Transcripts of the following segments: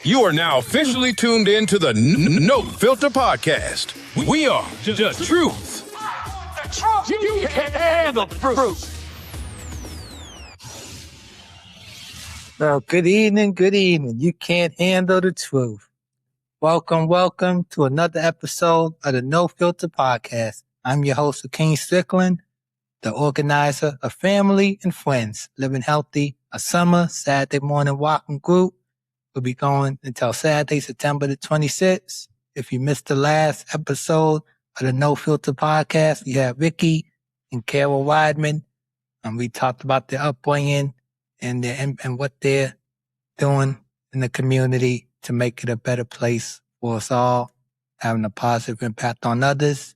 You are now officially tuned in to the No Filter Podcast. We are just truth. The truth. You can't handle the truth. So, good evening. You can't handle the truth. Welcome to another episode of the No Filter Podcast. I'm your host, King Strickland, the organizer of Family and Friends Living Healthy, a summer Saturday morning walking group. We'll be going until Saturday, September the 26th. If you missed the last episode of the No Filter Podcast, you have Ricky and Carol Weidman. We talked about their upbringing and what they're doing in the community to make it a better place for us all, having a positive impact on others.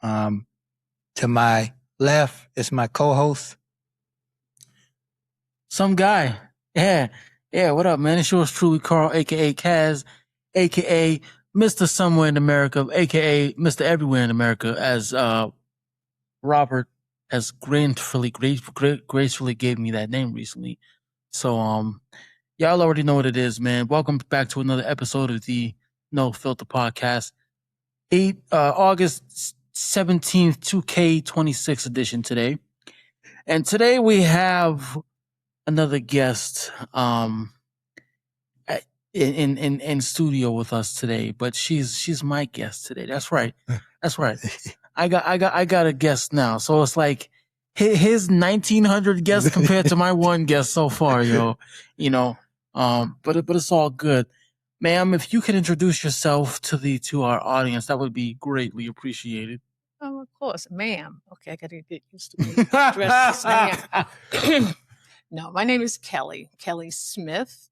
To my left is my co-host. Some guy. Yeah, what up, man? It's yours truly, Carl, a.k.a. Kaz, a.k.a. Mr. Somewhere in America, a.k.a. Mr. Everywhere in America, as Robert has gracefully gave me that name recently. So, y'all already know what it is, man. Welcome back to another episode of the No Filter Podcast. August 17th, 2K26 edition today. And today we have another guest in studio with us today, but she's my guest today. That's right. I got a guest now. So it's like his 1900 guests compared to my one guest so far, but it's all good. Ma'am, if you could introduce yourself to our audience, that would be greatly appreciated. Oh, of course, ma'am. Okay, I got to get used to being addressed as ma'am. No, my name is Kelly Smith.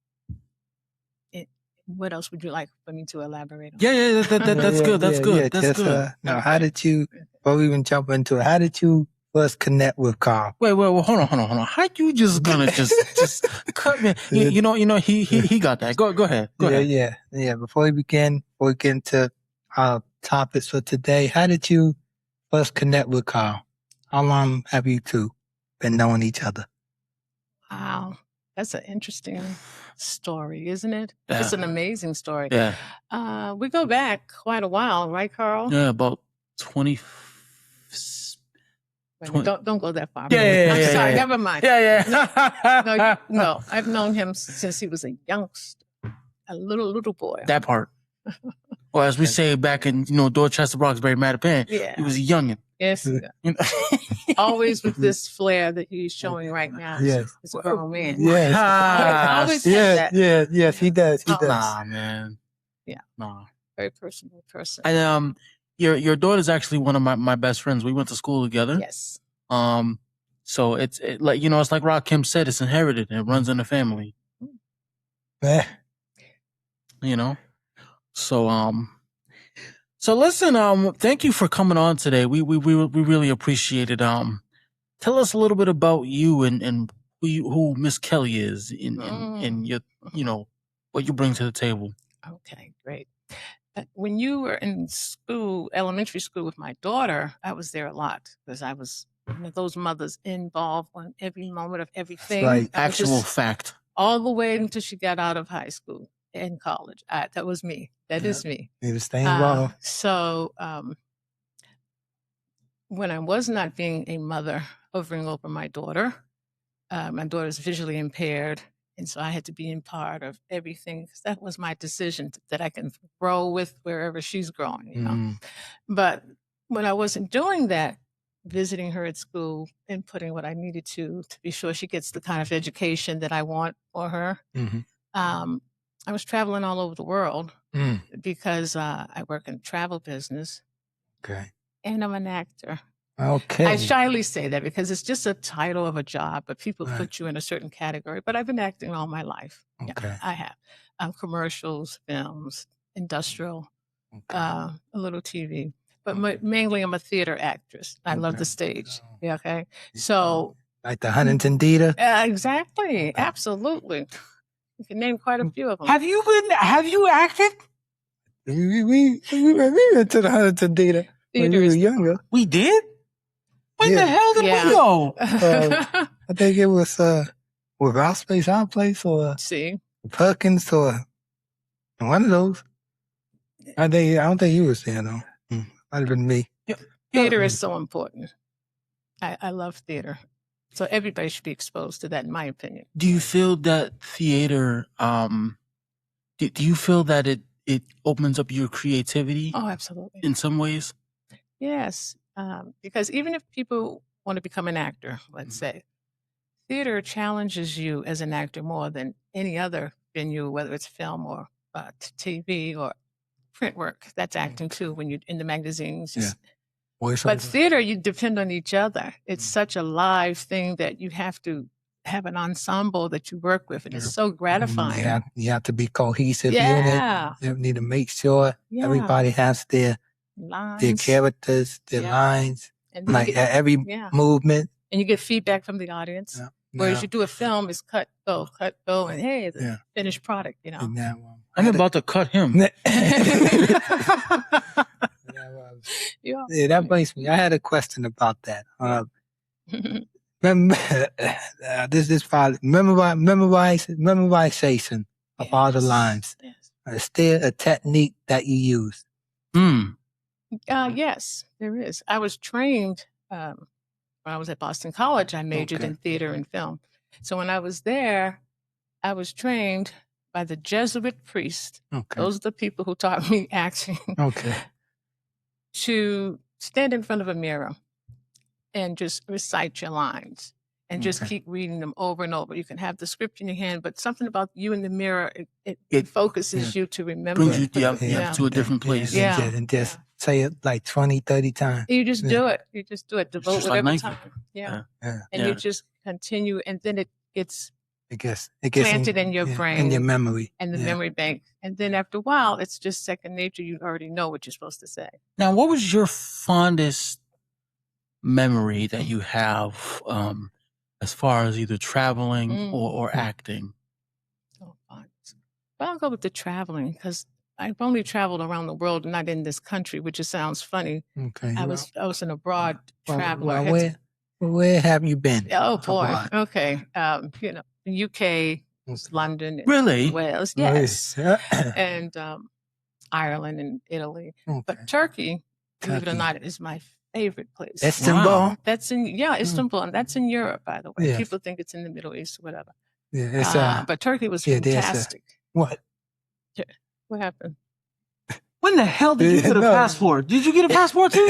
What else would you like for me to elaborate on? Yeah, that's good. That's good. Now, how did you, before we even jump into it, how did you first connect with Carl? Wait, hold on. How you just gonna just cut me? He got that. Go ahead. Yeah. Before we get into our topics for today, how did you first connect with Carl? How long have you two been knowing each other? Wow, that's an interesting story, isn't it? Yeah. It's an amazing story. Yeah. We go back quite a while, right, Carl? Yeah, about 20. Don't go that far. Yeah, I'm sorry. Yeah. Never mind. Yeah. No, I've known him since he was a youngster, a little boy. That part. Or as we say back in Dorchester, Roxbury, Mattapan, Yeah. he was a youngin'. Yes. Always with this flair that he's showing right now. Yes. He's a grown man. Yes. Always had that. Yes, he does. Nah, man. Yeah. Nah. Very personal person. And your daughter's actually one of my best friends. We went to school together. Yes. So it's like it's like Rakim said, it's inherited. It runs in the family. So listen, thank you for coming on today. We really appreciate it. Tell us a little bit about you and who Miss Kelly is and your what you bring to the table. Okay, great. When you were in school, elementary school with my daughter, I was there a lot because I was one of those mothers involved on every moment of everything. Right. Actual fact. All the way until she got out of high school and college. That was me. That is me. He was staying involved. So when I was not being a mother hovering over my daughter is visually impaired. And so I had to be in part of everything because that was my decision that I can grow with wherever she's growing, But when I wasn't doing that, visiting her at school and putting what I needed to be sure she gets the kind of education that I want for her, I was traveling all over the world because I work in the travel business. Okay. And I'm an actor. Okay. I shyly say that because it's just a title of a job, but people put you in a certain category. But I've been acting all my life. Okay. Yeah, I have. Commercials, films, industrial, a little TV. But mainly I'm a theater actress. I love the stage. Yeah, okay. So. Like the Huntington Theater? Exactly. Absolutely. You can name quite a few of them. Have you acted? We went to the Huntington Theater when we were younger. We did? When the hell did we go? I think it was with our place, or See? Perkins, or One of those. I don't think you were saying though. Might have been me. Theater is so important. I love theater. So everybody should be exposed to that, in my opinion. Do you feel that theater, do you feel that it opens up your creativity Oh, absolutely. in some ways? Yes. Because even if people want to become an actor, let's say, theater challenges you as an actor more than any other venue, whether it's film or TV or print work. That's acting too when you're in the magazines. Yeah. But theater, you depend on each other. It's such a live thing that you have to have an ensemble that you work with, and it's so gratifying. You have to be cohesive Yeah. unit. You need to make sure everybody has their Lines. characters, their lines, And like every movement. And you get feedback from the audience. Yeah. Whereas you do a film, it's cut, go, and hey, it's a finished product, you know. I'm about to cut him. Yeah, that brings me. I had a question about that. Memorization of all the lines. Yes. Is there a technique that you use? Yes, there is. I was trained when I was at Boston College. I majored in theater and film. So when I was there, I was trained by the Jesuit priest. Those are the people who taught me acting. To stand in front of a mirror and just recite your lines and just keep reading them over and over. You can have the script in your hand, but something about you in the mirror, it focuses you to remember. Brings you to a different place. And just say it like 20, 30 times. You just do it. You just do it. Devote whatever time. And you just just continue, and then it gets it planted in your brain. In your memory. And the memory bank. And then after a while, it's just second nature. You already know what you're supposed to say. Now, what was your fondest memory that you have as far as either traveling or acting? Oh, fun. Well, I'll go with the traveling because I've only traveled around the world, not in this country, which just sounds funny. I was an abroad traveler. Where have you been? Oh boy. Abroad? Okay. UK, London, really? Wales, yes, and Ireland and Italy. But Turkey, believe it or not, is my favorite place. Istanbul? Wow. That's in Istanbul, and that's in Europe, by the way. People think it's in the Middle East or whatever. But Turkey was fantastic. What? What happened? When the hell did you get a passport? Did you get a passport too?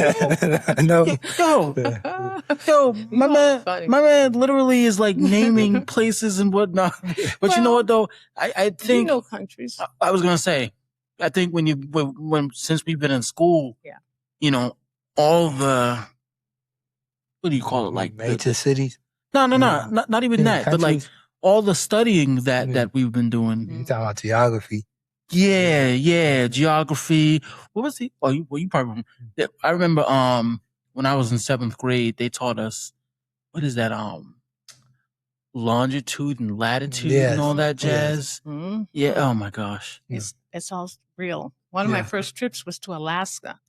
No. Yo, my man literally is like naming places and whatnot. But you know what though? I think, you know countries. I was gonna say, I think since we've been in school, you know, all the, what do you call it? Like major cities? No, not even that. But like all the studying that we've been doing. You talking about geography? Yeah, geography. What was it? Oh, you probably. I remember when I was in 7th grade, they taught us, what is that? Longitude and latitude and all that jazz. Yeah. Oh my gosh. It's all real. One of my first trips was to Alaska,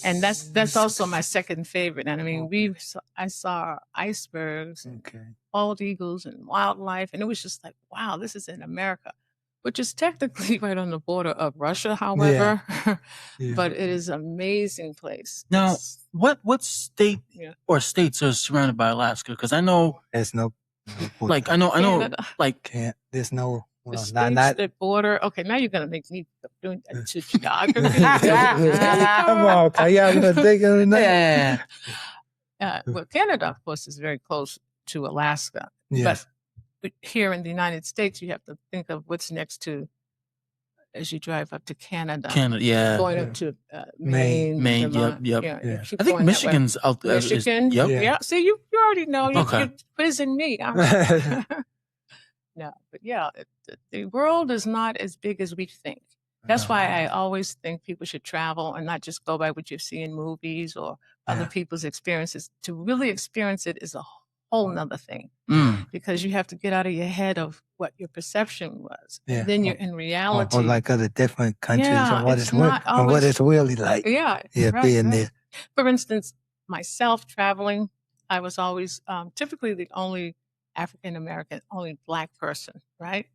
and that's also my second favorite. And I mean, I saw icebergs, and bald eagles, and wildlife, and it was just like, wow, this is in America. Which is technically right on the border of Russia, however, but it is an amazing place. Now, what state or states are surrounded by Alaska? Because I know there's no, like I know, like there's no. The states that border. Okay, now you're gonna make me doing to geography. Come on, well, Canada, of course, is very close to Alaska, but here in the United States, you have to think of what's next to, as you drive up to Canada. Going up to Maine. Vermont, yep. I think Michigan's out there. Michigan, See, you already know. You're quizzing me. No, but the world is not as big as we think. That's why I always think people should travel and not just go by what you see in movies or other people's experiences. To really experience it is a whole nother thing, because you have to get out of your head of what your perception was. Then you're in reality. Or like other different countries and what it's really like. Being there. For instance, myself traveling, I was always typically the only African American, only Black person, right?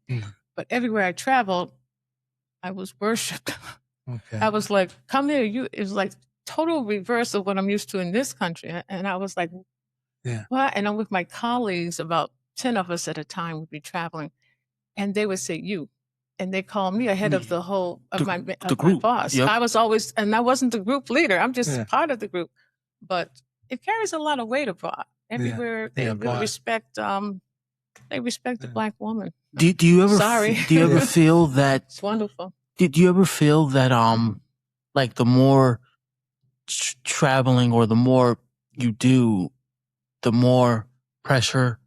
But everywhere I traveled, I was worshipped. Okay. I was like, come here. It was like total reverse of what I'm used to in this country. And I was like, Yeah. what? And I'm with my colleagues, about 10 of us at a time would be traveling. And they would say, you. And they call me ahead of the whole, of my group. boss. Yep. I was always, and I wasn't the group leader. I'm just Yeah. part of the group. But it carries a lot of weight abroad. Everywhere they really respect, they respect the Black woman. Do you ever Sorry. do you ever feel that It's wonderful. do you ever feel that like the more traveling or the more you do, the more pressure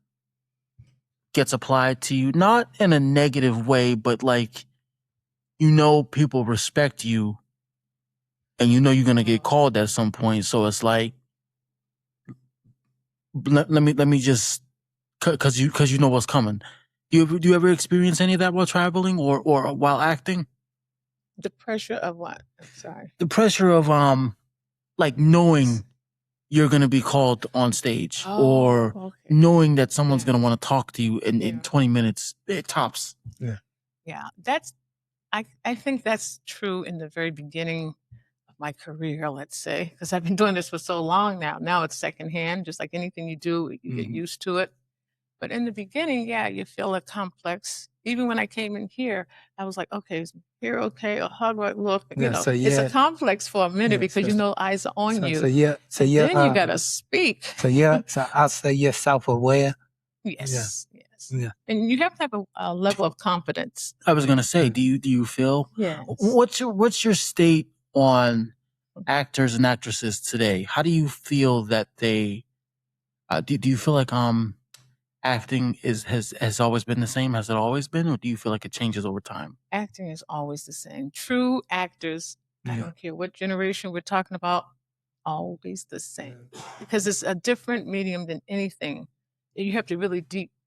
gets applied to you, not in a negative way, but like, people respect you and you're going to get called at some point. So it's like, let me just, cause you know what's coming. Do you ever experience any of that while traveling or while acting? The pressure of what? I'm sorry. The pressure of, like knowing you're going to be called on stage or knowing that someone's going to want to talk to you in 20 minutes, tops. Yeah. Yeah. I think that's true in the very beginning of my career, let's say, because I've been doing this for so long now. Now it's secondhand, just like anything you do, you get used to it. But in the beginning, you feel a complex. Even when I came in here, I was like, okay, is here okay? Or how do I look? So it's a complex for a minute because eyes are on you. Then you got to speak. So I'll say you're self-aware. Yes. Yeah. And you have to have a level of confidence. I was going to say, do you feel? Yes. What's your state on actors and actresses today? How do you feel that they? Do you feel like acting has always been the same? Has it always been, or do you feel like it changes over time? Acting is always the same. True actors, I don't care what generation we're talking about, always the same. Because it's a different medium than anything. You have to really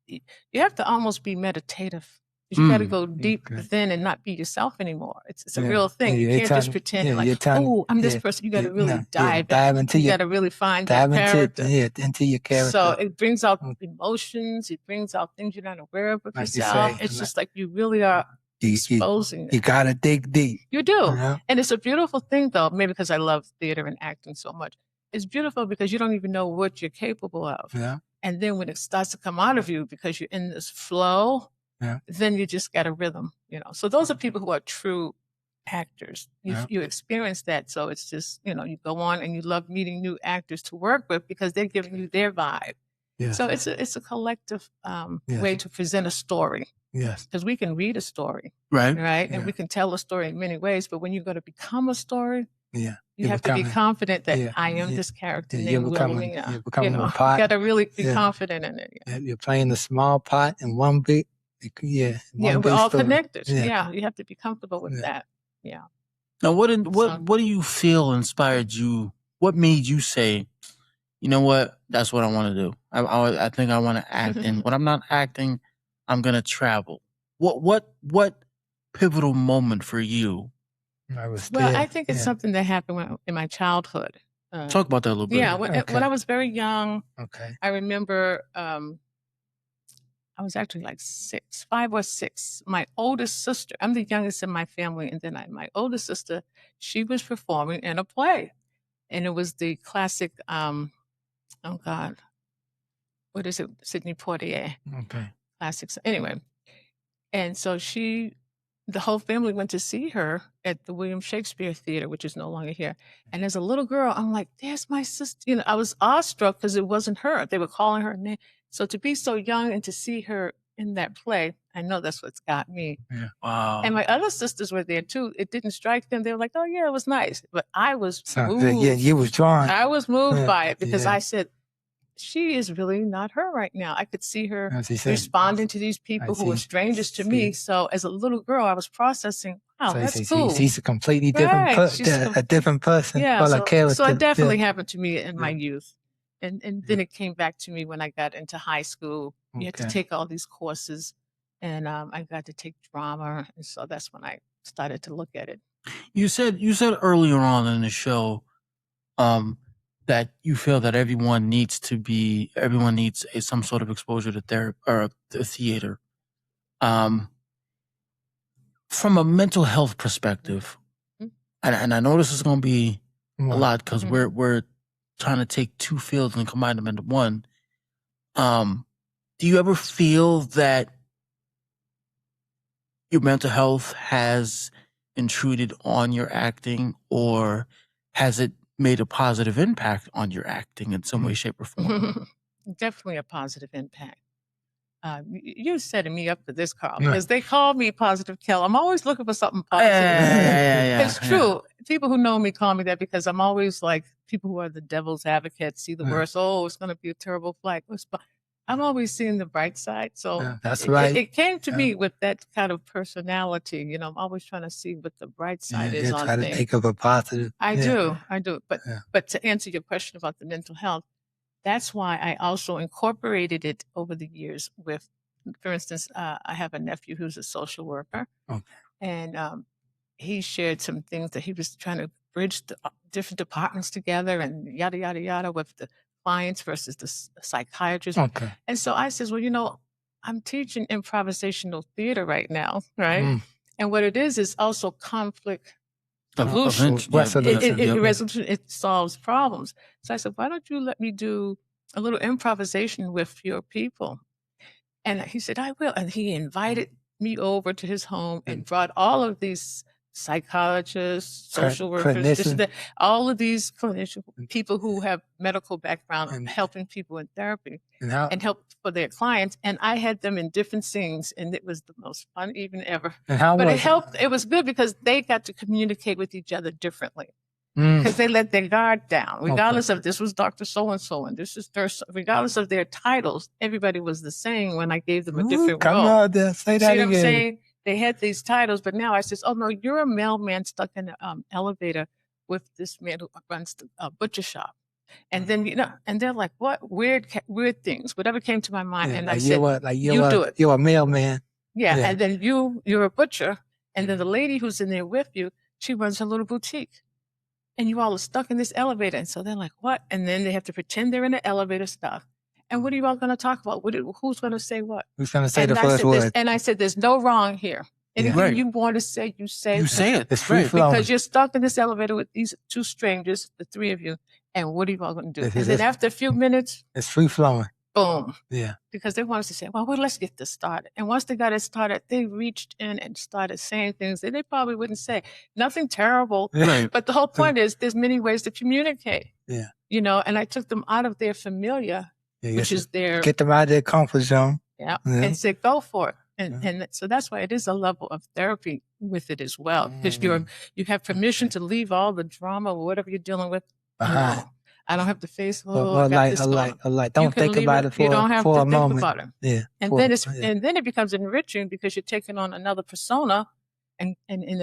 you have to almost be meditative. You got to go deep within and not be yourself anymore. It's a real thing. You can't just pretend I'm this person. You got to really dive into you got to really find that character. Into your character. So it brings out emotions. It brings out things you're not aware of yourself. It's just like you really are exposing it. You got to dig deep. You do. And it's a beautiful thing, though, maybe because I love theater and acting so much. It's beautiful because you don't even know what you're capable of. Yeah. And then when it starts to come out of you because you're in this flow, then you just got a rhythm, So those are people who are true actors. You experience that. So it's just, you go on and you love meeting new actors to work with because they're giving you their vibe. Yes. So it's a collective way to present a story. Yes. Because we can read a story. Right. Right. And we can tell a story in many ways. But when you're going to become a story, you have to be confident that I am this character. You're becoming a part. You got to really be confident in it. You're playing a small part in one big. We're all connected. Yeah. You have to be comfortable with that. Yeah. Now, what do you feel inspired you? What made you say, you know what? That's what I want to do. I think I want to act, and when I'm not acting, I'm gonna travel. What pivotal moment for you? I think it's something that happened in my childhood. Talk about that a little bit. Yeah, when I was very young, okay. I remember I was actually like 5 or 6. My oldest sister, I'm the youngest in my family, and then my oldest sister, she was performing in a play. And it was the classic, oh God, what is it? Sidney Poitier. Okay. Classics. Anyway. And so the whole family went to see her at the William Shakespeare Theater, which is no longer here. And as a little girl, I'm like, there's my sister. I was awestruck because it wasn't her. They were calling her name. So to be so young and to see her in that play, I know that's what's got me. Yeah. Wow. And my other sisters were there too. It didn't strike them. They were like, oh yeah, it was nice. But I was moved. Yeah, you was drawn. I was moved by it because I said, she is really not her right now. I could see her responding to these people who were strangers to me. So as a little girl, I was processing, wow, that's cool. She's a completely different person, a different person. Yeah, so it definitely happened to me in my youth. And then it came back to me when I got into high school. You had to take all these courses, and I got to take drama. And so that's when I started to look at it. You said earlier on in the show that you feel that everyone needs some sort of exposure to therapy or to theater. from a mental health perspective, and I know this is going to be a lot because we're trying to take two fields and combine them into one. Do you ever feel that your mental health has intruded on your acting, or has it made a positive impact on your acting in some way, shape, or form? Definitely a positive impact. You're setting me up for this, Carl, because they call me Positive Kel. I'm always looking for something positive. It's true. People who know me call me that because I'm always like people who are the devil's advocates, see the worst. Oh, it's going to be a terrible flight. I'm always seeing the bright side. So that's right. It came to me with that kind of personality. You know, I'm always trying to see what the bright side is on try things. to think of a positive. I do. But to answer your question about the mental health, that's why I also incorporated it over the years with, for instance, I have a nephew who's a social worker. Okay. And he shared some things that he was trying to bridge the different departments together and yada, yada, yada with the clients versus the psychiatrist. Okay. And so I says, well, you know, I'm teaching improvisational theater right now, right? And what it is also conflict resolution. It solves problems. So I said, why don't you let me do a little improvisation with your people? And he said, I will. And he invited me over to his home and brought all of these psychologists, social workers, all of these clinicians, people who have medical background and helping people in therapy and help for their clients. And I had them in different scenes, and it was the most fun evening ever. But it helped. It was good because they got to communicate with each other differently. Because they let their guard down, regardless of this was Dr. So-and-so and this is regardless of their titles, everybody was the same when I gave them a different role. Come on there, say that again. What I'm saying? They had these titles, but now I says, oh no, you're a mailman stuck in an elevator with this man who runs the butcher shop. And then, you know, and they're like, what? Weird things, whatever came to my mind. And I said, you do it. You're a mailman. Yeah. And then you're a butcher. And then the lady who's in there with you, she runs her little boutique. And you all are stuck in this elevator. And so they're like, what? And then they have to pretend they're in the elevator stuff. And what are you all going to talk about? Who's going to say what? Who's going to say the first word? And I said, there's no wrong here. Anything you want to say, you say. You say it. It's free flowing. Because you're stuck in this elevator with these two strangers, the three of you. And what are you all going to do? And then after a few minutes. It's free flowing. Boom. Yeah. Because they want us to say, well, let's get this started. And once they got it started, they reached in and started saying things that they probably wouldn't say. Nothing terrible. Right. But the whole point is there's many ways to communicate. Yeah. You know, and I took them out of their familiar, which is their... Get them out of their comfort zone. Yeah. And said, go for it. And so that's why it is a level of therapy with it as well. Because you have permission to leave all the drama or whatever you're dealing with. I don't have to face don't think about it for you don't have for to a think moment. About it. Yeah. And then it becomes enriching because you're taking on another persona and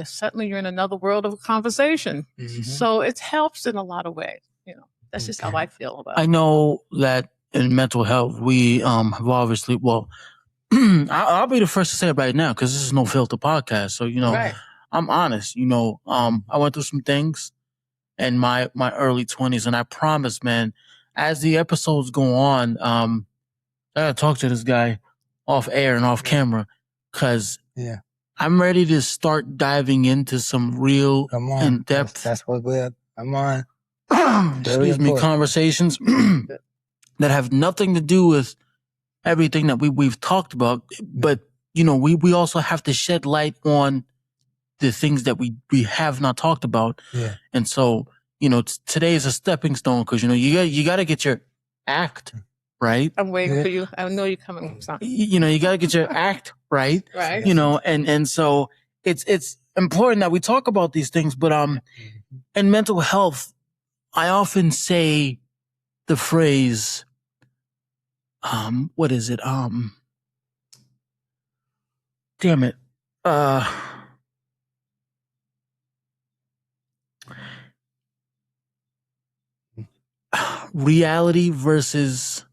suddenly you're in another world of conversation. Mm-hmm. So it helps in a lot of ways. You know, that's just how I feel about it. I know that in mental health, we have obviously, I'll be the first to say it right now because this is No Filter podcast. So, you know, I'm honest. You know, I went through some things in my early 20s, and I promise, man, as the episodes go on, I gotta talk to this guy off air and off camera because I'm ready to start diving into some real in-depth. That's what I'm on. Excuse me, conversations that have nothing to do with everything that we've talked about, but you know, we also have to shed light on the things that we have not talked about. Yeah. And so, you know, today is a stepping stone because, you know, you got to get your act right. I'm waiting for you. I know you're coming with something. You know, you got to get your act right. Right. You know, and so it's important that we talk about these things, but in mental health, I often say the phrase, what is it? Damn it. Reality versus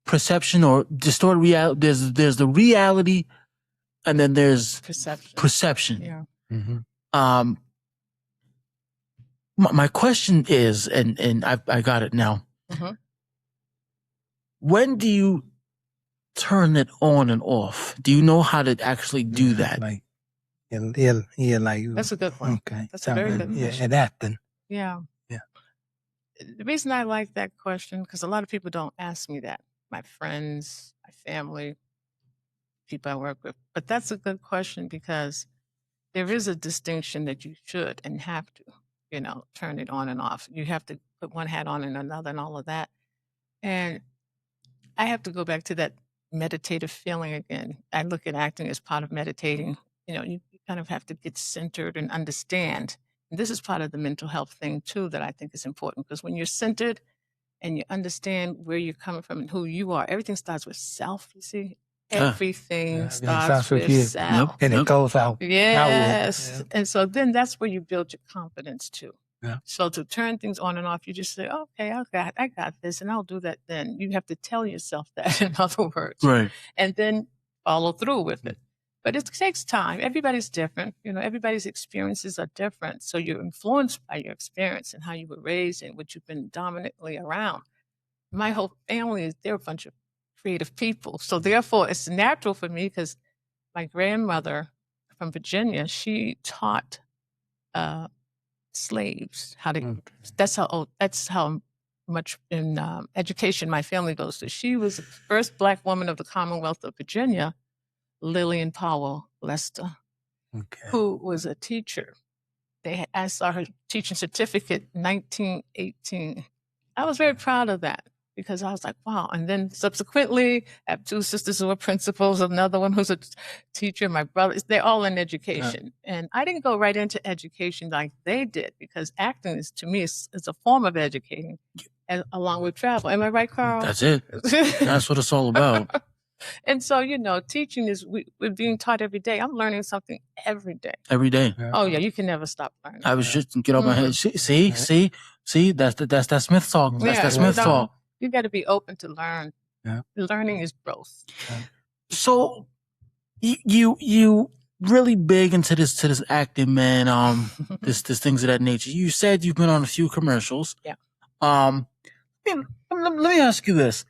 perception or distorted reality. There's the reality and then there's perception. Yeah. Mm-hmm. My question is, and I got it now. Mm-hmm. When do you turn it on and off? Do you know how to actually do that? Like, like. That's a good one. Okay. That's a very good Yeah, question. and acting. Yeah. Yeah. The reason I like that question, because a lot of people don't ask me that. My friends, my family, people I work with. But that's a good question because there is a distinction that you should and have to, turn it on and off. You have to put one hat on and another and all of that. And I have to go back to that meditative feeling again. I look at acting as part of meditating. You kind of have to get centered and understand. And this is part of the mental health thing too that I think is important, because when you're centered and you understand where you're coming from and who you are, everything starts with self, you see? Everything starts with you. self. And it goes out. Yes. Yeah. And so then that's where you build your confidence too. Yeah. So to turn things on and off, you just say, okay, I got this, and I'll do that then. You have to tell yourself that, in other words. Right. And then follow through with it. But it takes time. Everybody's different. Everybody's experiences are different. So you're influenced by your experience and how you were raised and what you've been dominantly around. My whole family, they're a bunch of creative people. So therefore, it's natural for me because my grandmother from Virginia, she taught slaves how to. That's how much in education my family goes to. She was the first Black woman of the Commonwealth of Virginia, Lillian Powell Lester, who was a teacher. I saw her teaching certificate in 1918. I was very proud of that because I was like, wow. And then subsequently, I have two sisters who are principals, another one who's a teacher, my brother. They're all in education. Yeah. And I didn't go right into education like they did because acting is, to me, is a form of educating along with travel. Am I right, Carl? That's it. That's what it's all about. And so, teaching is, we're being taught every day. I'm learning something every day. Every day. Yeah. Oh, yeah, you can never stop learning. I was just, get off my head. See, that's that Smith talk. That's that Smith talk. You got to be open to learn. Yeah. Learning is growth. Yeah. So you really big into this acting, man. This things of that nature. You said you've been on a few commercials. Yeah. Let me ask you this.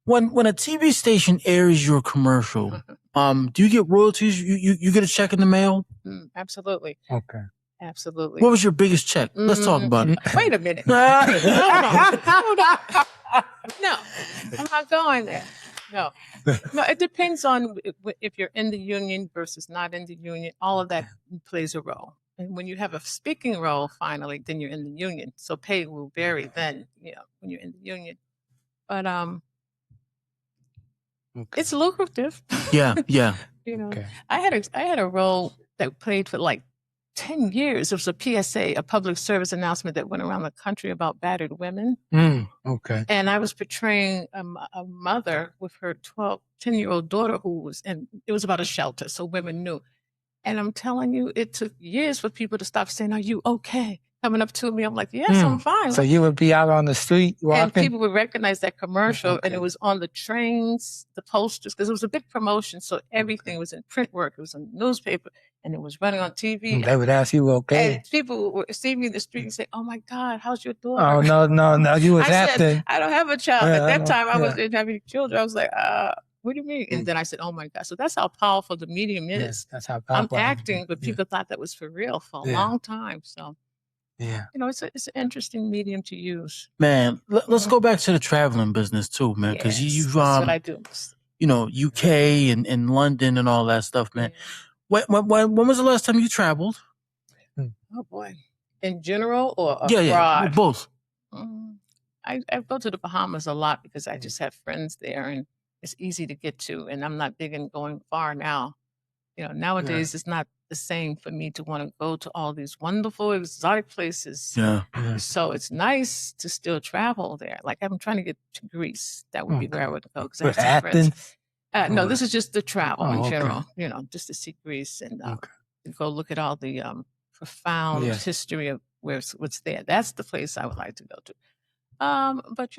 When a TV station airs your commercial, do you get royalties? You get a check in the mail? Absolutely. Okay. Absolutely. What was your biggest check? Let's talk about it. Wait a minute. Hold on. No, I'm not going there. No, it depends on if you're in the union versus not in the union. All of that plays a role. And when you have a speaking role, finally, then you're in the union. So pay will vary then, when you're in the union. But it's lucrative. Yeah. Okay. I had a role that played for like 10 years. It was a PSA, a public service announcement that went around the country about battered women. Okay. And I was portraying a mother with her 10-year-old daughter it was about a shelter, so women knew. And I'm telling you, it took years for people to stop saying, "Are you okay?" Coming up to me, I'm like, "Yes, I'm fine." So you would be out on the street walking? And people would recognize that commercial, and it was on the trains, the posters, because it was a big promotion. So everything was in print work. It was in newspaper, and it was running on TV. They would ask you, okay? And people would see me in the street and say, "Oh my God, how's your daughter?" Oh, no, you was acting. Said, "I don't have a child." At that time, I wasn't having children. I was like, what do you mean? And then I said, "Oh my God." So that's how powerful the medium is. Yes, that's how powerful. I'm acting, but people thought that was for real for a long time. So, it's an interesting medium to use. Man, let's go back to the traveling business too, man. Because you've, that's what I do. UK and London and all that stuff, man. When was the last time you traveled? Oh boy. In general or abroad? Yeah, both. I go to the Bahamas a lot because I just have friends there and it's easy to get to. And I'm not big in going far now. Nowadays it's not the same for me to want to go to all these wonderful exotic places. Yeah. So it's nice to still travel there. Like I'm trying to get to Greece. That would be where I would go. Because I have some friends. No, this is just the travel in general, just to see Greece and to go look at all the profound history of what's there. That's the place I would like to go to. But,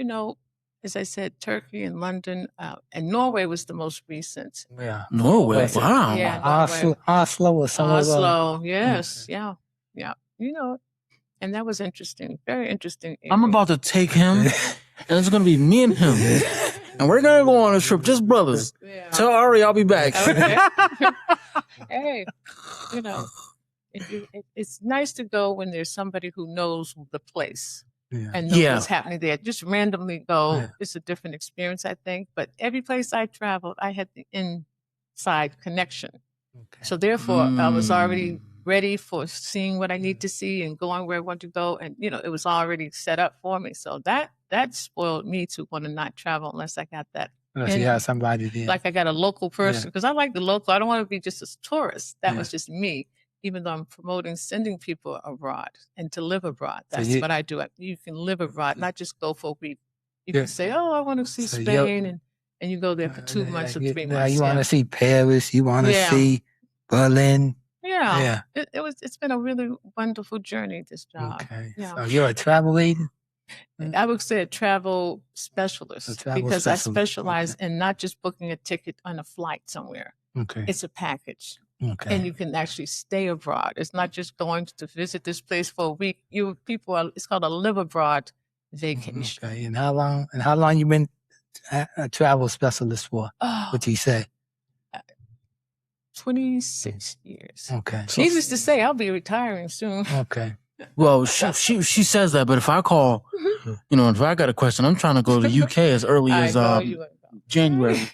as I said, Turkey and London and Norway was the most recent. Yeah. Norway, wow. Yeah, Oslo or somewhere. Oslo, yes, yeah. And that was interesting, very interesting area. I'm about to take him, and it's going to be me and him. and we're gonna go on a trip, just brothers. Yeah. Tell Ari I'll be back. Okay. Hey, you know, it's nice to go when there's somebody who knows the place and knows what's happening there. Just randomly go, it's a different experience, I think. But every place I traveled, I had the inside connection. Okay. So therefore, I was already ready for seeing what I need to see and going where I want to go. And, it was already set up for me. So that spoiled me to want to not travel unless I got that. Unless you have somebody there. Like I got a local person, because I like the local. I don't want to be just a tourist. That was just me. Even though I'm promoting sending people abroad and to live abroad. That's what I do. You can live abroad, not just go for a week. You can say, oh, I want to see Spain. And you go there for 2 months or 3 months. You want to see Paris. You want to see Berlin. Yeah. It's been a really wonderful journey, this job. Okay. Yeah. So you're a travel agent? I would say a travel specialist because I specialize in not just booking a ticket on a flight somewhere. Okay. It's a package. Okay. And you can actually stay abroad. It's not just going to visit this place for a week. It's called a live abroad vacation. Okay. And how long you been a travel specialist for? What'd you say? 26 years. Okay. Needless to say, I'll be retiring soon. Okay. Well, she says that, but if I call, if I got a question, I'm trying to go to the UK as early as January.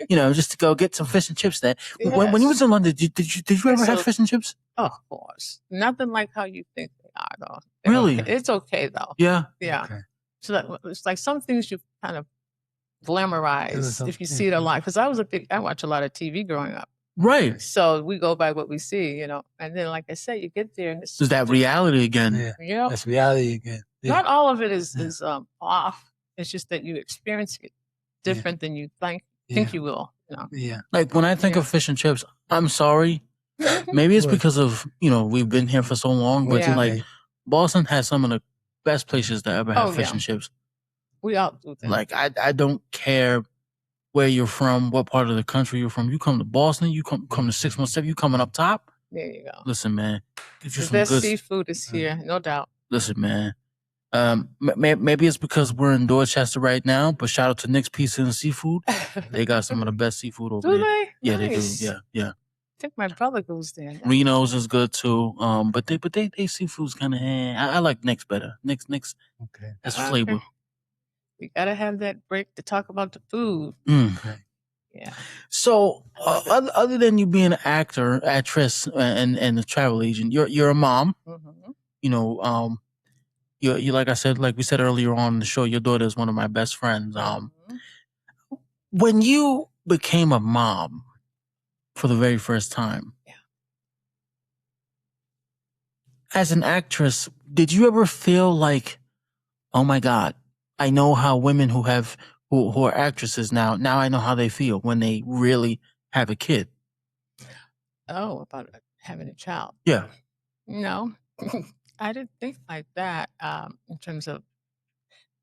Just to go get some fish and chips there. Yes. When you was in London, did you ever have fish and chips? Oh, of course. Nothing like how you think they are, though. Really? It's okay, though. Yeah? Yeah. Okay. So it's like some things you kind of glamorize if you see it online. Because I watch a lot of TV growing up. Right. So we go by what we see, And then, like I said, you get there and it's that reality again. Yeah. That's reality again. Yeah. Not all of it is off. It's just that you experience it different than you think you will. Yeah. Like when I think of fish and chips, I'm sorry. Maybe it's because of, we've been here for so long, but like Boston has some of the best places to ever have fish and chips. We all do that. Like I don't care where you're from, what part of the country you're from. You come to Boston, you come to 617, you coming up top. There you go. Listen, man. The best seafood is here, no doubt. Listen, man. Maybe it's because we're in Dorchester right now, but shout out to Nick's Pizza and Seafood. They got some of the best seafood over there. Do they? Yeah, Nice. they do. Yeah. I think my brother goes there. Reno's is good too. But they seafood's kind of. I like Nick's better. Nick's. Okay. That's flavor. We gotta have that break to talk about the food. Okay. Yeah. So, other than you being an actor, actress, and a travel agent, you're a mom. Mm-hmm. You like I said, like we said earlier on the show, your daughter is one of my best friends. When you became a mom for the very first time, as an actress, did you ever feel like, oh my God, I know how women who are actresses now I know how they feel when they really have a kid? Oh, about having a child? Yeah. No. I didn't think like that in terms of,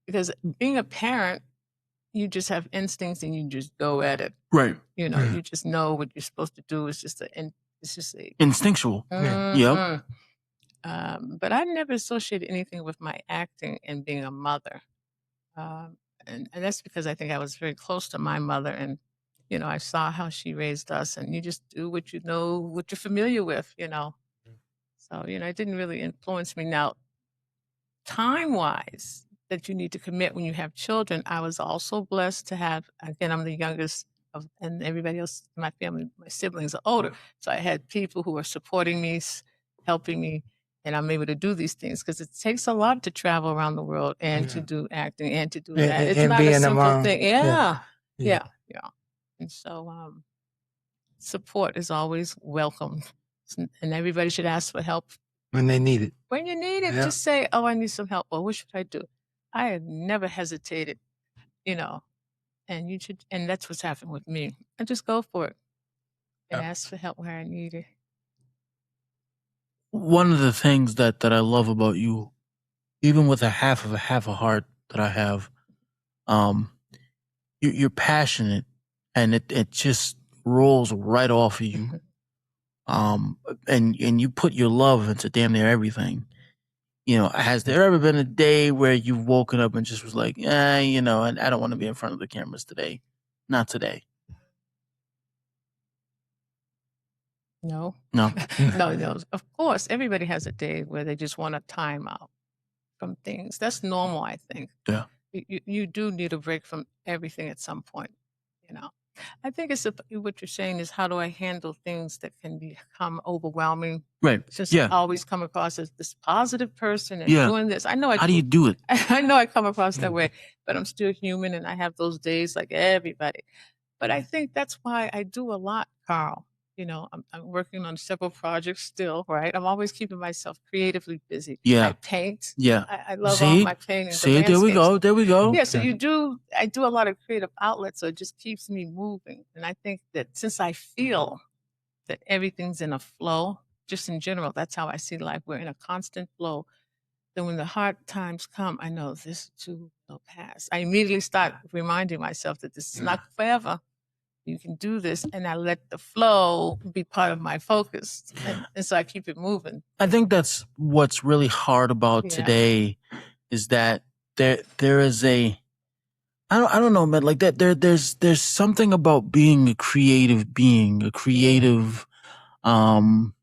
because being a parent, you just have instincts and you just go at it. Right. You just know what you're supposed to do. It's just instinctual. Yep. But I never associated anything with my acting and being a mother. And that's because I think I was very close to my mother and, I saw how she raised us and you just do what you know, what you're familiar with, So, it didn't really influence me. Now, time-wise, that you need to commit when you have children, I was also blessed to have, again, I'm the youngest and everybody else in my family, my siblings are older. So I had people who are supporting me, helping me, and I'm able to do these things because it takes a lot to travel around the world and to do acting and to do that. It's not a simple thing. Yeah. And so support is always welcome. And everybody should ask for help. When they need it. When you need it, just say, oh, I need some help. Or what should I do? I had never hesitated, and and that's what's happened with me. I just go for it and ask for help where I need it. One of the things that I love about you, even with a half a heart that I have, you're passionate and it just rolls right off of you. And you put your love into damn near everything. Has there ever been a day where you've woken up and just was like, and I don't want to be in front of the cameras today? Not today. No. No. No. Of course, everybody has a day where they just want a time out from things. That's normal, I think. Yeah. You do need a break from everything at some point. I think what you're saying is, how do I handle things that can become overwhelming? Right. Since Yeah. I always come across as this positive person and Yeah. doing this. I know How do you do it? I know I come across that way, but I'm still human and I have those days like everybody. But I think that's why I do a lot, Carl. I'm working on several projects still, right? I'm always keeping myself creatively busy. Yeah. I paint. Yeah. I love all my painting. See, there we go. There we go. Yeah, so I do a lot of creative outlets, so it just keeps me moving. And I think that since I feel that everything's in a flow, just in general, that's how I see life. We're in a constant flow. Then when the hard times come, I know this too will pass. I immediately start reminding myself that this is not forever. You can do this, and I let the flow be part of my focus, and so I keep it moving. I think that's what's really hard about today, is that there is I don't know, man. Like that, there's something about being a creative being, a creative person.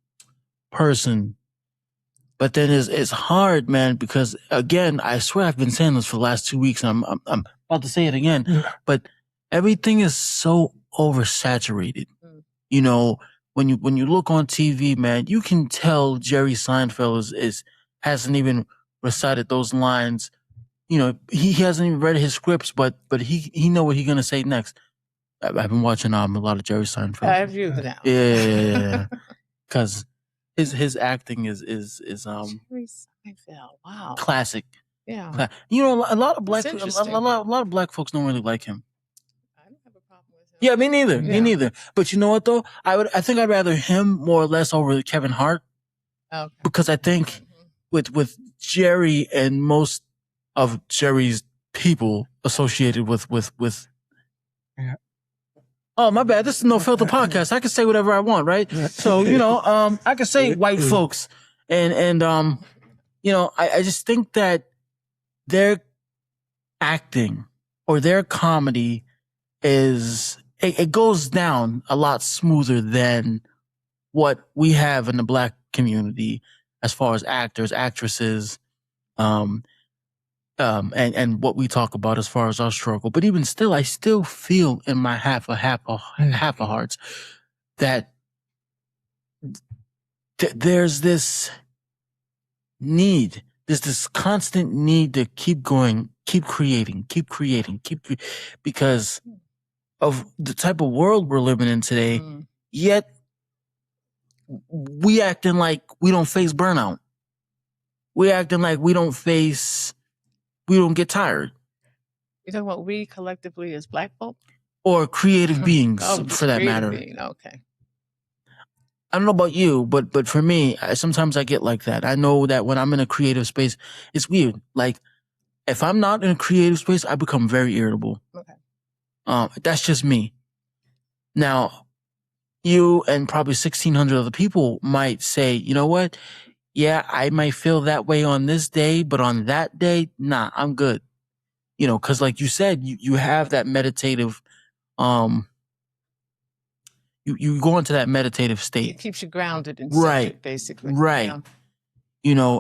But then it's hard, man, because again, I swear I've been saying this for the last 2 weeks, and I'm about to say it again. But everything is so oversaturated. When you look on TV, man, you can tell Jerry Seinfeld hasn't even recited those lines. He hasn't even read his scripts, but he know what he's gonna say next. I've been watching a lot of Jerry Seinfeld. Have you now? Yeah. Because his acting is Jerry Seinfeld. Wow. classic. Yeah. A lot of black folks don't really like him. I don't have a problem with him. Yeah, me neither. Yeah. Me neither. But you know what though? I think I'd rather him more or less over Kevin Hart. Okay. Because I think with Jerry and most of Jerry's people associated with Yeah. Oh, my bad. This is No Filter Podcast. I can say whatever I want, right? So, I can say white folks. And I just think that their acting or their comedy it goes down a lot smoother than what we have in the black community as far as actors, actresses, and what we talk about as far as our struggle. But even still, I still feel in my half of hearts that there's this need, this constant need to keep going, keep creating, because of the type of world we're living in today. Yet we acting like we don't face burnout. We acting like we don't get tired. You're talking about we collectively as black folk? Or creative beings, Oh, for that matter. being. Okay. I don't know about you, but for me, sometimes I get like that. I know that when I'm in a creative space, it's weird. Like, if I'm not in a creative space, I become very irritable. Okay. That's just me. Now, you and probably 1,600 other people might say, you know what? Yeah, I might feel that way on this day, but on that day, nah, I'm good. Because like you said, you have that meditative, you go into that meditative It state. keeps you grounded and Right. centered, basically. Right. Yeah.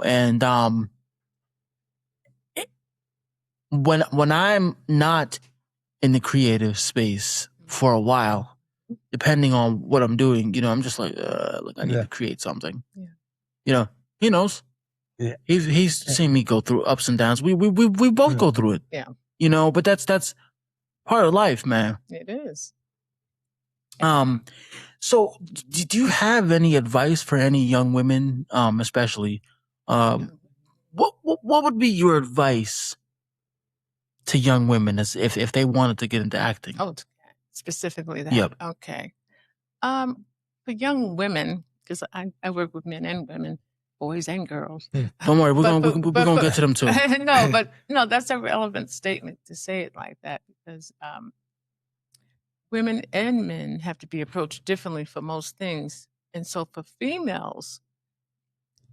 And when I'm not in the creative space for a while, depending on what I'm doing, I'm just like, I need to create something. Yeah. He knows. Yeah. He's seen me go through ups and downs. We both go through it. Yeah. But that's part of life, man. It is. So do you have any advice for any young women, especially? What would be your advice to young women as if they wanted to get into acting? Oh, specifically that. Yep. Okay. For young women, because I work with men and women, boys and girls. Don't worry, we're gonna get to them too. No, that's a relevant statement to say it like that, because women and men have to be approached differently for most things. And so for females,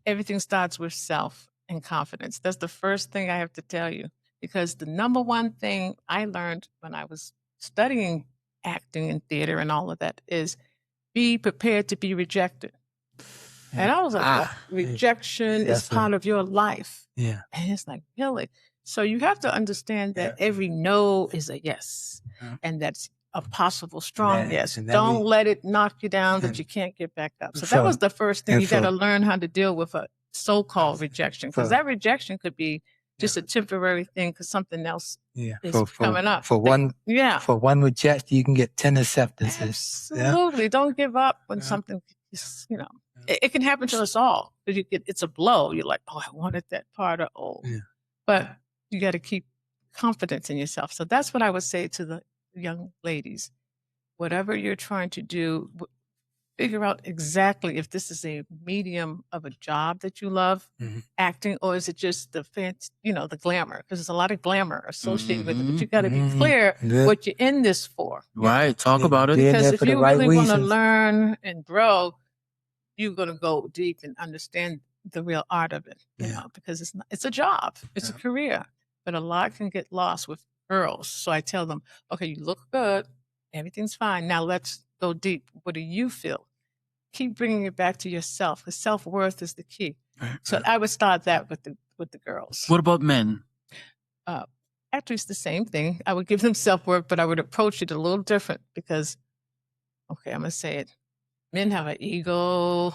everything starts with self. and confidence. That's the first thing I have to tell you, because the number one thing I learned when I was studying acting and theater and all of that is be prepared to be rejected. And I was like, what? Rejection is part of your life. Yeah. And it's like, really? So you have to understand that every no is a yes. And that's a possible strong yes. Don't let it knock you down that you can't get back up. So that was the first thing. You got to learn how to deal with a so-called rejection, because that rejection could be just a temporary thing because something else is coming up. For one rejection, you can get 10 acceptances. Absolutely. Don't give up when something is, it can happen to us all. It's a blow. You're like, oh, I wanted that part of But you got to keep confidence in yourself. So that's what I would say to the young ladies. Whatever you're trying to do, figure out exactly if this is a medium of a job that you love, acting, or is it just the fancy, the glamour? Because there's a lot of glamour associated with it. But you got to be clear what you're in this for. Right. Talk about it. Because if you really want to learn and grow, you're going to go deep and understand the real art of it. Because it's a job, it's a career, but a lot can get lost with girls. So I tell them, okay, you look good, everything's fine. Now let's go deep. What do you feel? Keep bringing it back to yourself, because self-worth is the key. So I would start that with the girls. What about men? Actually, it's the same thing. I would give them self-worth, but I would approach it a little different because, okay, I'm going to say it. Men have an ego.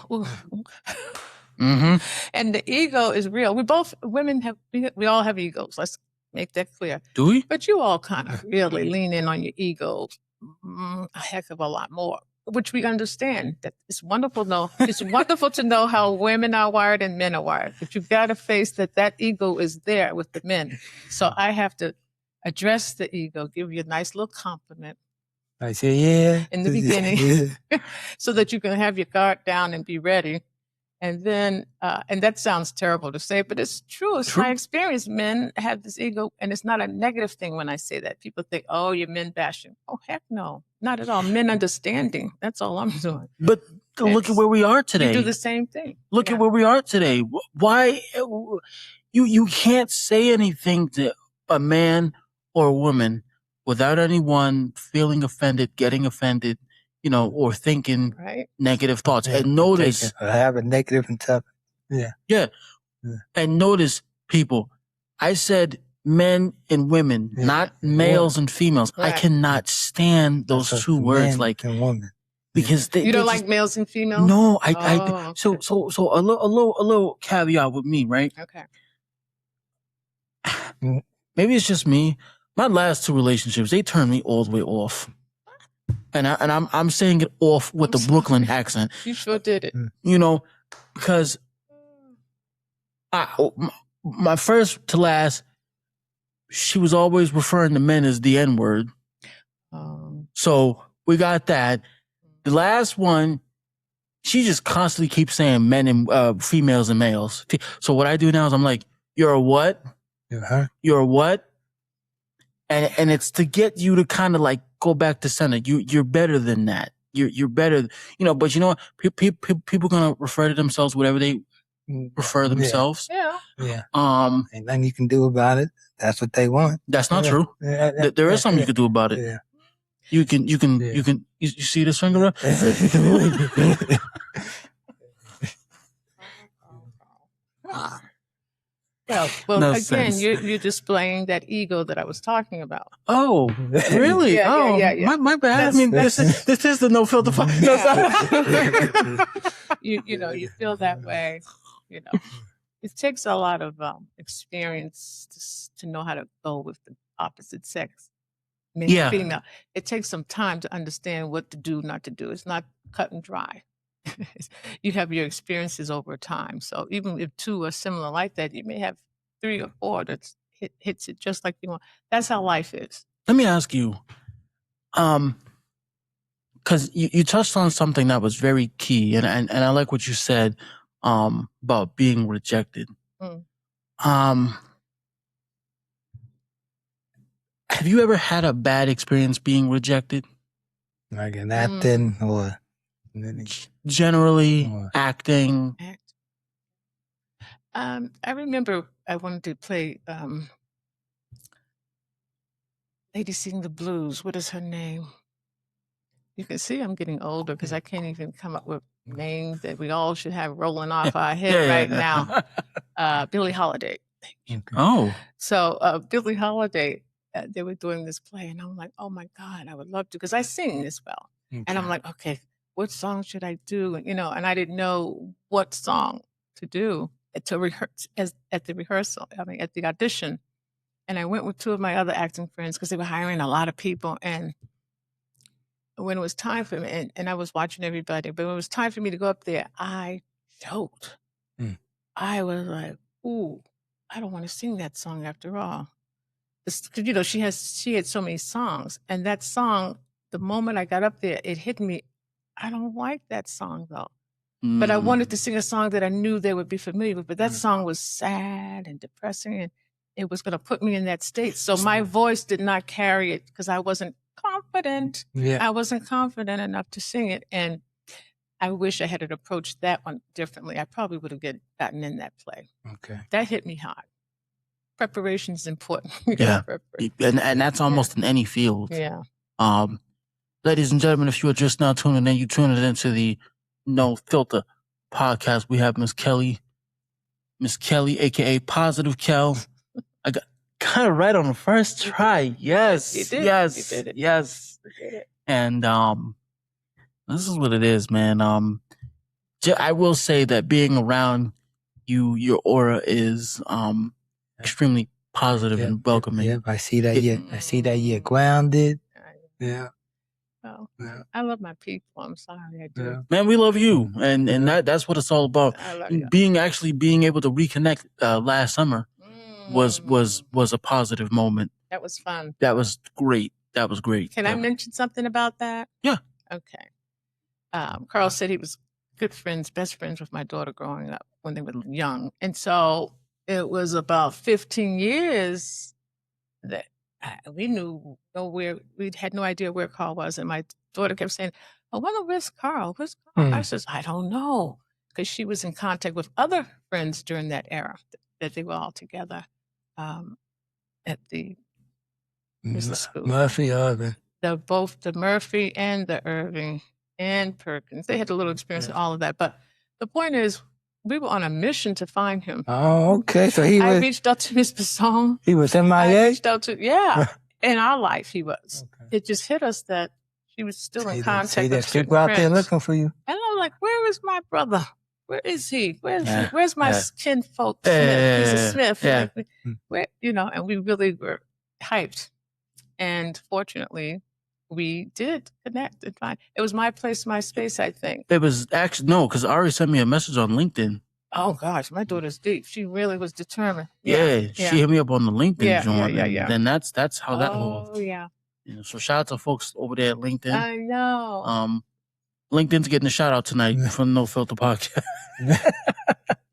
And the ego is real. We all have egos. Let's make that clear. Do we? But you all kind of really lean in on your egos a heck of a lot more, which we understand. That it's wonderful. It's wonderful to know how women are wired and men are wired. But you've got to face that ego is there with the men. So I have to address the ego, give you a nice little compliment. I say, in the beginning, so that you can have your guard down and be ready. And then, and that sounds terrible to say, but it's true. It's my experience. Men have this ego, and it's not a negative thing when I say that. People think, oh, you're men bashing. Oh, heck no. Not at all. Men understanding. That's all I'm doing. But look at where we are today. You do the same thing. Look at where we are today. Why? You can't say anything to a man or a woman without anyone feeling offended, getting offended, or thinking negative thoughts. And notice, I have a negative interpretation. Yeah. And notice, people, I said men and women, not males and females. I cannot stand those two words, like woman, because you don't like males and females. No, so a little caveat with me, right? Okay. Maybe it's just me. My last two relationships, they turned me all the way off. And I'm saying it off with the Brooklyn accent. You sure did it. Because my first to last, she was always referring to men as the N-word. So we got that. The last one, she just constantly keeps saying men and females and males. So what I do now is I'm like, you're a what? You're a what? And it's to get you to kind of like go back to center. You're better than that. You're better, but what? People gonna refer to themselves whatever they refer themselves. Yeah. Ain't nothing you can do about it. That's what they want. That's not true. There is something you can do about it. Yeah. You see this finger? Well, no again, sense. You're displaying that ego that I was talking about. Oh, really? Yeah. My bad. This is the no filter. You feel that way. It takes a lot of experience to know how to go with the opposite sex, male and female. It takes some time to understand what to do, not to do. It's not cut and dry. You have your experiences over time. So even if two are similar like that, you may have 3 or 4 that hits it just like you want. That's how life is. Let me ask you, because you touched on something that was very key, and I like what you said about being rejected. Have you ever had a bad experience being rejected? Like an acting or... Generally, acting. I remember I wanted to play Lady Sing the Blues. What is her name? You can see I'm getting older because I can't even come up with names that we all should have rolling off our head now. Billie Holiday. Oh. So Billie Holiday, they were doing this play, and I'm like, oh my God, I would love to, because I sing as well. And I'm like, okay, what song should I do? And, and I didn't know what song to do to rehearse at the rehearsal. I mean, at the audition. And I went with two of my other acting friends because they were hiring a lot of people. And when it was time for me, and I was watching everybody, but when it was time for me to go up there, I choked. I was like, ooh, I don't want to sing that song after all. Because, she had so many songs. And that song, the moment I got up there, it hit me. I don't like that song, though. But I wanted to sing a song that I knew they would be familiar with. But that song was sad and depressing, and it was going to put me in that state. So my voice did not carry it because I wasn't confident. I wasn't confident enough to sing it. And I wish I had approached that one differently. I probably would have gotten in that play. Okay. That hit me hard. Preparation is important. Yeah. And that's almost in any field. Yeah. Ladies and gentlemen, if you are just now tuning in, you tuned into the No Filter podcast. We have Miss Kelly, aka Positive Kel. I got it right on the first try. Yes. You did. Yes. You did it. Yes. You did it. And this is what it is, man. I will say that being around you, your aura is extremely positive and welcoming. Yeah, I see that. I see that you're grounded. Yeah. Well, I love my people. I'm sorry, I do. Yeah. Man, we love you, and that's what it's all about. I love you. Being able to reconnect last summer was a positive moment. That was fun. That was great. Can I mention something about that? Yeah. Okay. Carl said he was best friends with my daughter growing up when they were young, and so it was about 15 years that we knew nowhere. We had no idea where Carl was, and my daughter kept saying, "Oh, where's Carl? Where's Carl?" I says, "I don't know," because she was in contact with other friends during that era that they were all together at the school. Murphy Irving. Both the Murphy and the Irving and Perkins. They had a little experience in all of that, but the point is, we were on a mission to find him. Oh, okay. So I reached out to Miss Besson. He was MIA? I reached out to, in our life he was. Okay. It just hit us that she was still in contact with people out there looking for you. And I'm like, where is my brother? Where is he? Where's my kinfolk Smith? He's a Smith. Yeah. Like, and we really were hyped. And fortunately, we did connect and find. It was my place, my space, I think. It was actually, no, because Ari sent me a message on LinkedIn. Oh, gosh, my daughter's deep. She really was determined. Yeah. She hit me up on the LinkedIn joint. Yeah. Then that's how that moved. Oh, yeah. So shout out to folks over there at LinkedIn. I know. LinkedIn's getting a shout out tonight from No Filter Podcast.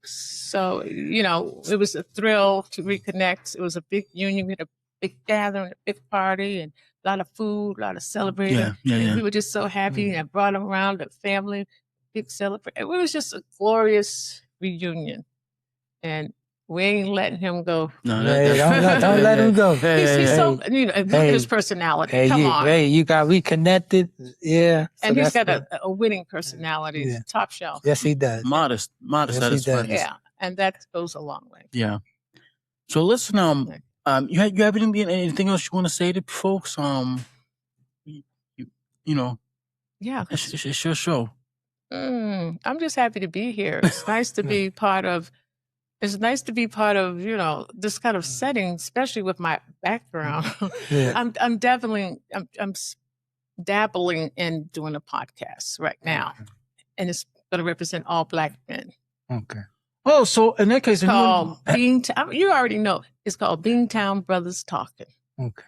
So, it was a thrill to reconnect. It was a big union. We had a big gathering, a big party, and a lot of food, a lot of celebrating. Yeah. We were just so happy. And I brought them around, the family, big celebration. It was just a glorious reunion. And we ain't letting him go. No, don't let him go. Look at his personality. Come on. Hey, you got reconnected. Yeah. And he's got a winning personality, top shelf. Yes, he does. Modest at his finest. Yeah, and that goes a long way. Yeah. So listen, you have anything else you want to say to folks? Yeah, it's your show. I'm just happy to be here. It's nice to be part of. It's nice to be part of this kind of setting, especially with my background. Yeah. I'm dabbling in doing a podcast right now, and it's going to represent all Black men. Okay. Oh, so in that case, it's called you already know. It's called Beantown Brothers Talking. Okay.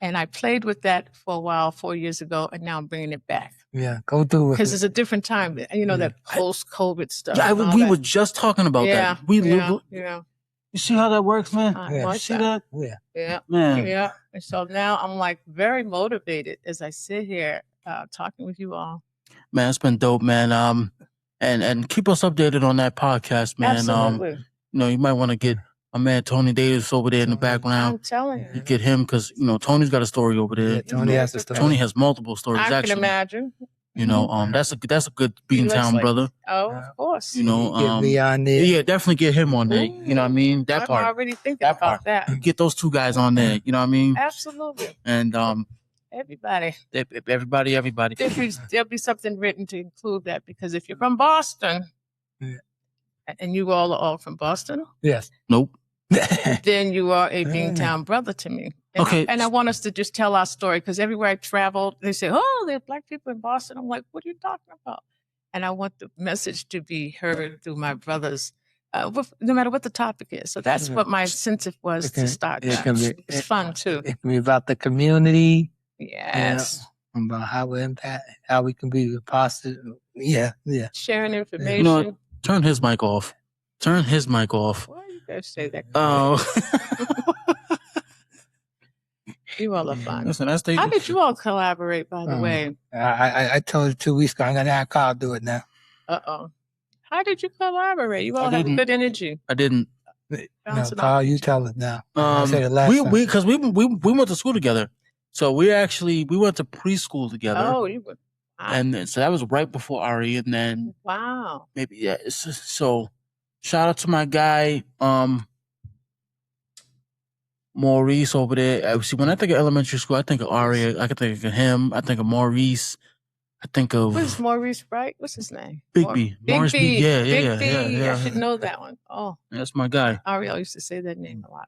And I played with that for a while 4 years ago, and now I'm bringing it back. Yeah, go do it. Because it's a different time. that post-COVID stuff. Yeah, we were just talking about that. Yeah. You see how that works, man? You see that? Yeah. Man. Yeah. And so now I'm very motivated as I sit here talking with you all. Man, it's been dope, man. And keep us updated on that podcast, man. Absolutely. you might want to get my man Tony Davis over there in the I'm background. telling You you. get him because Tony's got a story over there. Yeah, Tony has a story. Tony has multiple stories. I can actually. imagine. That's a good He Beantown looks like- brother. Oh, of course. Get me on there. Yeah, definitely get him on there. You know what I mean? That I'm part. already thinking That about part. that. Get those two guys on there. You know what I mean? Absolutely. And Everybody. everybody. There'll be something written to include that because if you're from Boston, Yeah. and you all are all from Boston, Yes. Nope. then you are a Beantown brother to me. And Okay. I want us to just tell our story because everywhere I traveled, they say, "Oh, there are Black people in Boston." I'm like, "What are you talking about?" And I want the message to be heard through my brothers, no matter what the topic is. So that's what my incentive was to start. It's fun too. It can be about the community. Yes. About how we impact, how we can be positive. Yeah. Sharing information. Turn his mic off. Why you guys say that? Oh. You all are fun. Listen, that's How did you all collaborate, by the way? I told you 2 weeks ago. I'm gonna have Carl do it now. Uh-oh. How did you collaborate? You all have didn't. good energy. I didn't. No, Bouncing Carl, off you each tell it now. I said it last time. because we went to school together, so we went to preschool together, you were. Wow. and then, so that was right before Ari, and then Wow. maybe so shout out to my guy Maurice over there. See, when I think of elementary school, I think of Ari. I can think of him. I think of Maurice. I think of What's Maurice Bright? What's his name? Bigby. Big Maurice B. Yeah. I should know that one. Oh, That's my guy. Ariel used to say that name a lot.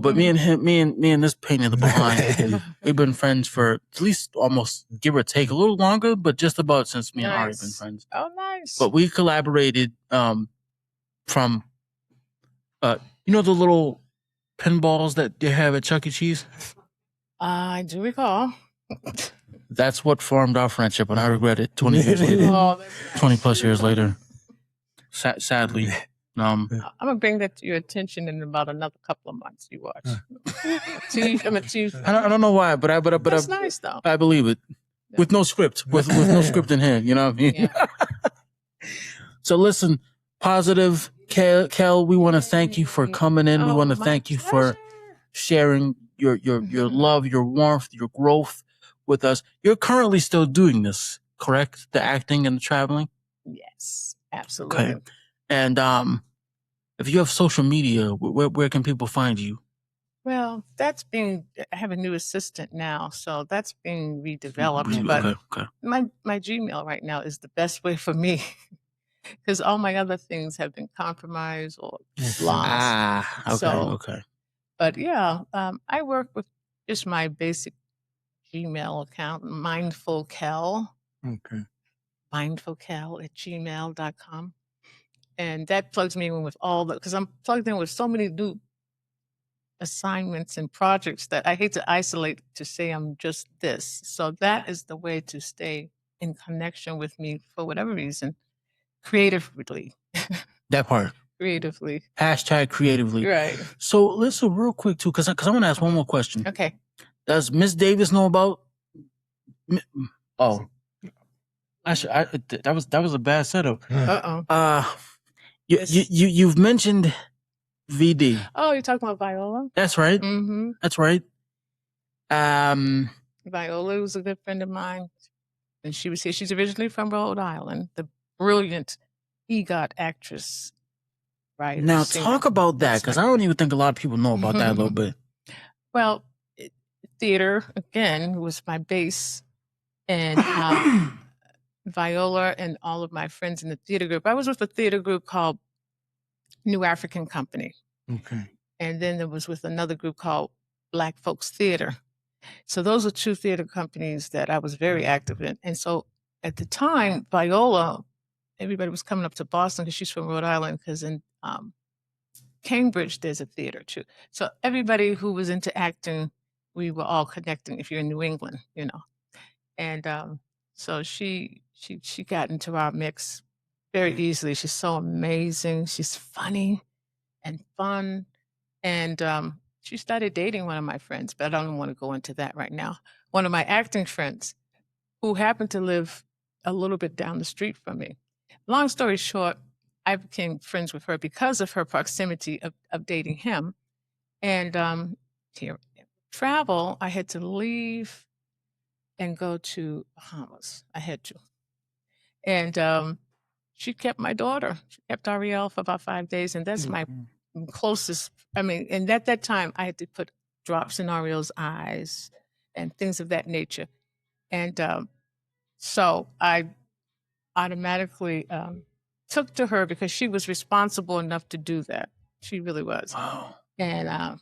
But me and him, me and this pain in the behind, we've been friends for at least almost give or take a little longer, but just about since me and Ari have been friends. Oh, nice. But we collaborated from the little pinballs that they have at Chuck E. Cheese. I do recall. That's what formed our friendship, and I regret it 20 years later. Oh, 20 plus years later. Sadly. I'm gonna bring that to your attention in about another couple of months. You watch. I don't know why, but That's nice though. I believe it. With no script. With no script in hand, you know what I mean? Yeah. So listen, positive Kel, we want to thank you for coming in. We want to thank you for sharing your love, your warmth, your growth with us. You're currently still doing this, correct? The acting and the traveling? Yes, absolutely. Okay. And if you have social media, where can people find you? Well, I have a new assistant now, so that's being redeveloped. But Okay. my Gmail right now is the best way for me because all my other things have been compromised or lost. Okay. But yeah, I work with just my basic Gmail account, mindfulkel. Okay. mindfulkel@gmail.com. And that plugs me in with because I'm plugged in with so many new assignments and projects that I hate to isolate to say I'm just this. So that is the way to stay in connection with me for whatever reason, creatively. That part. Creatively. Hashtag creatively. Right. So listen real quick too, because I want to ask one more question. Okay. Does Miss Davis know about? Oh, that was a bad setup. Uh-oh. You've mentioned VD. Oh, you're talking about Viola? That's right. Mm-hmm. That's right. Viola was a good friend of mine, and she was here. She's originally from Rhode Island. The brilliant EGOT actress. Right. Now talk about that, because I don't even think a lot of people know about that a little bit. Well, theater again was my base, and Viola and all of my friends in the theater group. I was with a theater group called New African Company. Okay. And then there was with another group called Black Folks Theater. So those are two theater companies that I was very active in. And so at the time, Viola, everybody was coming up to Boston because she's from Rhode Island, because in Cambridge, there's a theater too. So everybody who was into acting, we were all connecting if you're in New England, And so she got into our mix very easily. She's so amazing. She's funny and fun. And she started dating one of my friends, but I don't want to go into that right now. One of my acting friends who happened to live a little bit down the street from me. Long story short, I became friends with her because of her proximity of dating him. And here, travel, I had to leave and go to Bahamas. I had to. And she kept my daughter. She kept Ariel for about 5 days. And that's my closest. I mean, and at that time, I had to put drops in Ariel's eyes and things of that nature. And so I automatically took to her because she was responsible enough to do that. She really was. Wow. And I'm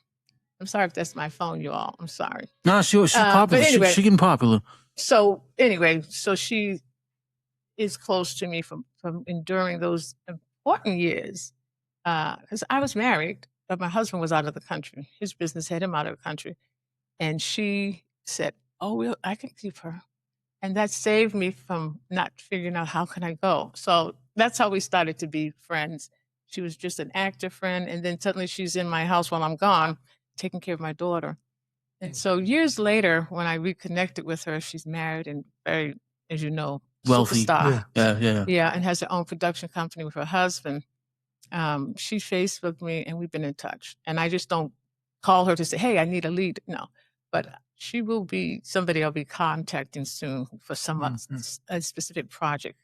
sorry if that's my phone, you all. I'm sorry. No, she's popular. But anyway, she getting popular. So anyway, so she is close to me from enduring those important years. Because I was married, but my husband was out of the country. His business had him out of the country. And she said, oh, well, I can keep her. And that saved me from not figuring out how can I go. So that's how we started to be friends. She was just an actor friend. And then suddenly she's in my house while I'm gone, taking care of my daughter. And so years later, when I reconnected with her, she's married and very, as you know, Wealthy. superstar. Yeah. And has her own production company with her husband. She Facebooked me and we've been in touch. And I just don't call her to say, hey, I need a lead. No, but she will be somebody I'll be contacting soon for a specific project.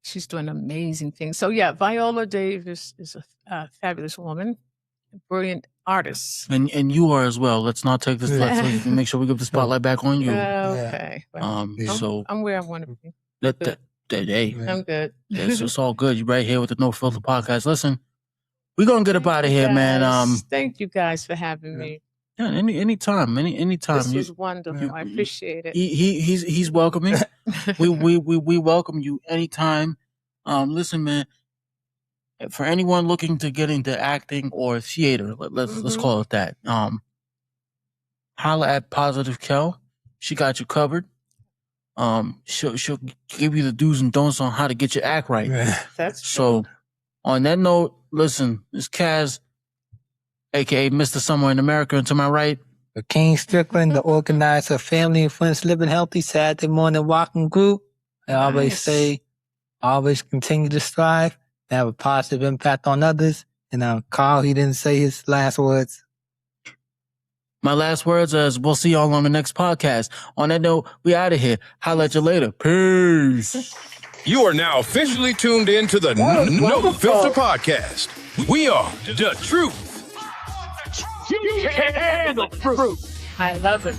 She's doing amazing things. So yeah, Viola Davis is a fabulous woman, a brilliant artist. And you are as well. Let's not take this. Let's make sure we give the spotlight back on you. Okay. Well, So I'm where I want to be. Hey, I'm good. it's all good. You're right here with the No Filter Podcast. Listen, we're gonna get up out of here, man. Thank you guys for having me. Yeah, anytime. This was wonderful. I appreciate it. He's welcoming. we welcome you anytime. Listen, man. For anyone looking to get into acting or theater, let's call it that. Holla at Positive Kel. She got you covered. She'll give you the do's and don'ts on how to get your act right. That's true. So, on that note, listen, it's Kaz, aka Mr. Somewhere in America, and to my right, King Strickland, the organizer of Family and Friends Living Healthy Saturday Morning Walking Group. I always say, always continue to strive, and have a positive impact on others. And Carl, he didn't say his last words. my last words is we'll see y'all on the next podcast. On that note, we out of here. Holla at you later. Peace. You are now officially tuned in to the No Filter Podcast. We are the truth. You can't handle the truth. I love it.